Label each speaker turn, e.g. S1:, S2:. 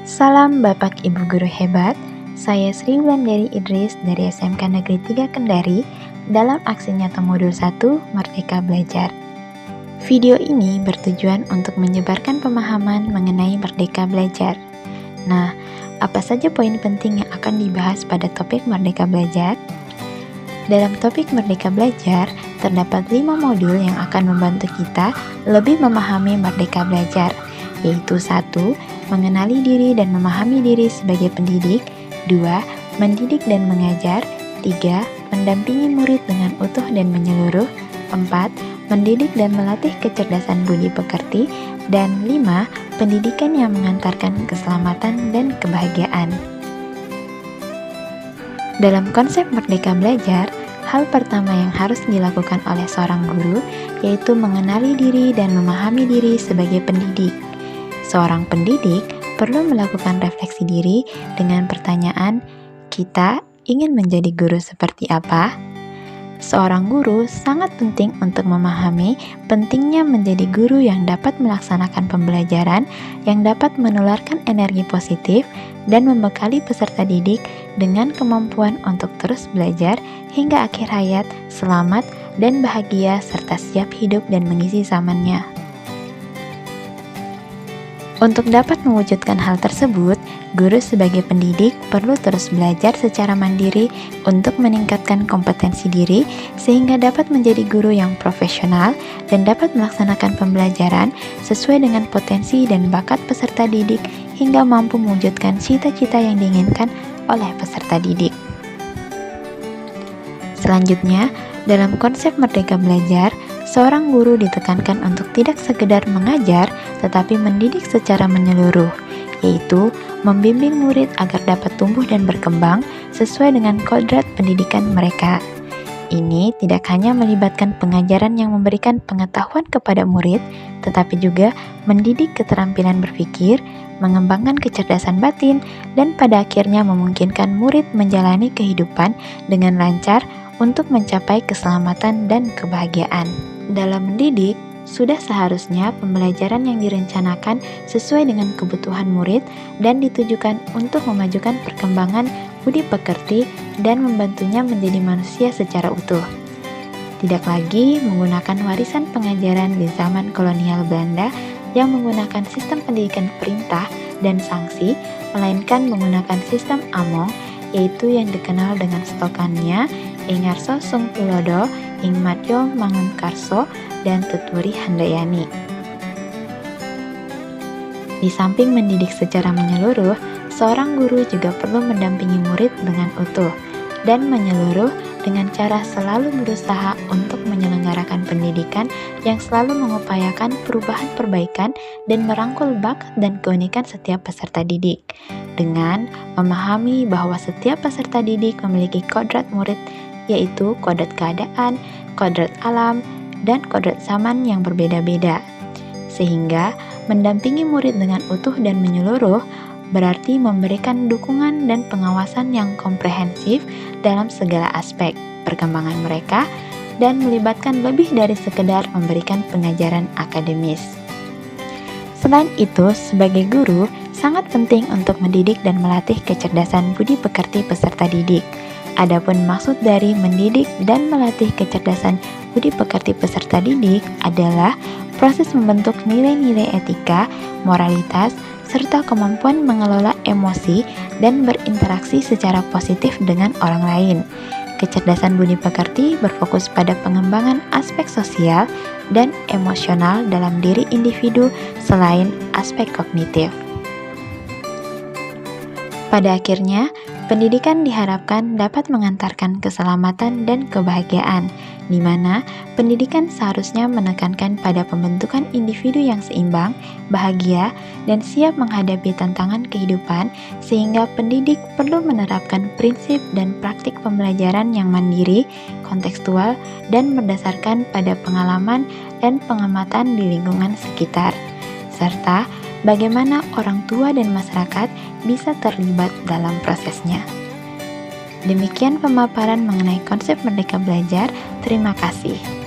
S1: Salam Bapak Ibu Guru hebat, saya Sri Wulandari Idris dari SMK Negeri 3 Kendari dalam aksi nyata modul 1 Merdeka Belajar. Video ini bertujuan untuk menyebarkan pemahaman mengenai Merdeka Belajar. Nah, apa saja poin penting yang akan dibahas pada topik Merdeka Belajar? Dalam topik Merdeka Belajar, terdapat 5 modul yang akan membantu kita lebih memahami Merdeka Belajar, yaitu 1. Mengenali diri dan memahami diri sebagai pendidik. 2. Mendidik dan mengajar. 3. Mendampingi murid dengan utuh dan menyeluruh. 4. Mendidik dan melatih kecerdasan budi pekerti. Dan 5. Pendidikan yang mengantarkan keselamatan dan kebahagiaan. Dalam konsep Merdeka Belajar, hal pertama yang harus dilakukan oleh seorang guru yaitu mengenali diri dan memahami diri sebagai pendidik. Seorang pendidik perlu melakukan refleksi diri dengan pertanyaan, kita ingin menjadi guru seperti apa? Seorang guru sangat penting untuk memahami pentingnya menjadi guru yang dapat melaksanakan pembelajaran, yang dapat menularkan energi positif, dan membekali peserta didik dengan kemampuan untuk terus belajar hingga akhir hayat, selamat, dan bahagia serta siap hidup dan mengisi zamannya. Untuk dapat mewujudkan hal tersebut, guru sebagai pendidik perlu terus belajar secara mandiri untuk meningkatkan kompetensi diri sehingga dapat menjadi guru yang profesional dan dapat melaksanakan pembelajaran sesuai dengan potensi dan bakat peserta didik hingga mampu mewujudkan cita-cita yang diinginkan oleh peserta didik. Selanjutnya, dalam konsep Merdeka Belajar, seorang guru ditekankan untuk tidak sekedar mengajar, tetapi mendidik secara menyeluruh, yaitu membimbing murid agar dapat tumbuh dan berkembang sesuai dengan kodrat pendidikan mereka. Ini tidak hanya melibatkan pengajaran yang memberikan pengetahuan kepada murid, tetapi juga mendidik keterampilan berpikir, mengembangkan kecerdasan batin, dan pada akhirnya memungkinkan murid menjalani kehidupan dengan lancar untuk mencapai keselamatan dan kebahagiaan. Dalam mendidik, sudah seharusnya pembelajaran yang direncanakan sesuai dengan kebutuhan murid dan ditujukan untuk memajukan perkembangan budi pekerti dan membantunya menjadi manusia secara utuh. Tidak lagi menggunakan warisan pengajaran di zaman kolonial Belanda yang menggunakan sistem pendidikan perintah dan sanksi, melainkan menggunakan sistem Among, yaitu yang dikenal dengan slogannya Ingarso Sung Tulodo, Ing Madyo Mangunkarso, dan Tuturi Handayani. Di samping mendidik secara menyeluruh, seorang guru juga perlu mendampingi murid dengan utuh dan menyeluruh dengan cara selalu berusaha untuk menyelenggarakan pendidikan yang selalu mengupayakan perubahan perbaikan dan merangkul bakat dan keunikan setiap peserta didik, dengan memahami bahwa setiap peserta didik memiliki kodrat murid, yaitu kodrat keadaan, kodrat alam, dan kodrat zaman yang berbeda-beda. Sehingga mendampingi murid dengan utuh dan menyeluruh berarti memberikan dukungan dan pengawasan yang komprehensif dalam segala aspek perkembangan mereka dan melibatkan lebih dari sekedar memberikan pengajaran akademis. Selain itu, sebagai guru, sangat penting untuk mendidik dan melatih kecerdasan budi pekerti peserta didik. Adapun maksud dari mendidik dan melatih kecerdasan budi pekerti peserta didik adalah proses membentuk nilai-nilai etika, moralitas, serta kemampuan mengelola emosi dan berinteraksi secara positif dengan orang lain. Kecerdasan budi pekerti berfokus pada pengembangan aspek sosial dan emosional dalam diri individu selain aspek kognitif. Pada akhirnya, pendidikan diharapkan dapat mengantarkan keselamatan dan kebahagiaan, di mana pendidikan seharusnya menekankan pada pembentukan individu yang seimbang, bahagia, dan siap menghadapi tantangan kehidupan, sehingga pendidik perlu menerapkan prinsip dan praktik pembelajaran yang mandiri, kontekstual, dan berdasarkan pada pengalaman dan pengamatan di lingkungan sekitar, serta bagaimana orang tua dan masyarakat bisa terlibat dalam prosesnya. Demikian pemaparan mengenai konsep Merdeka Belajar. Terima kasih.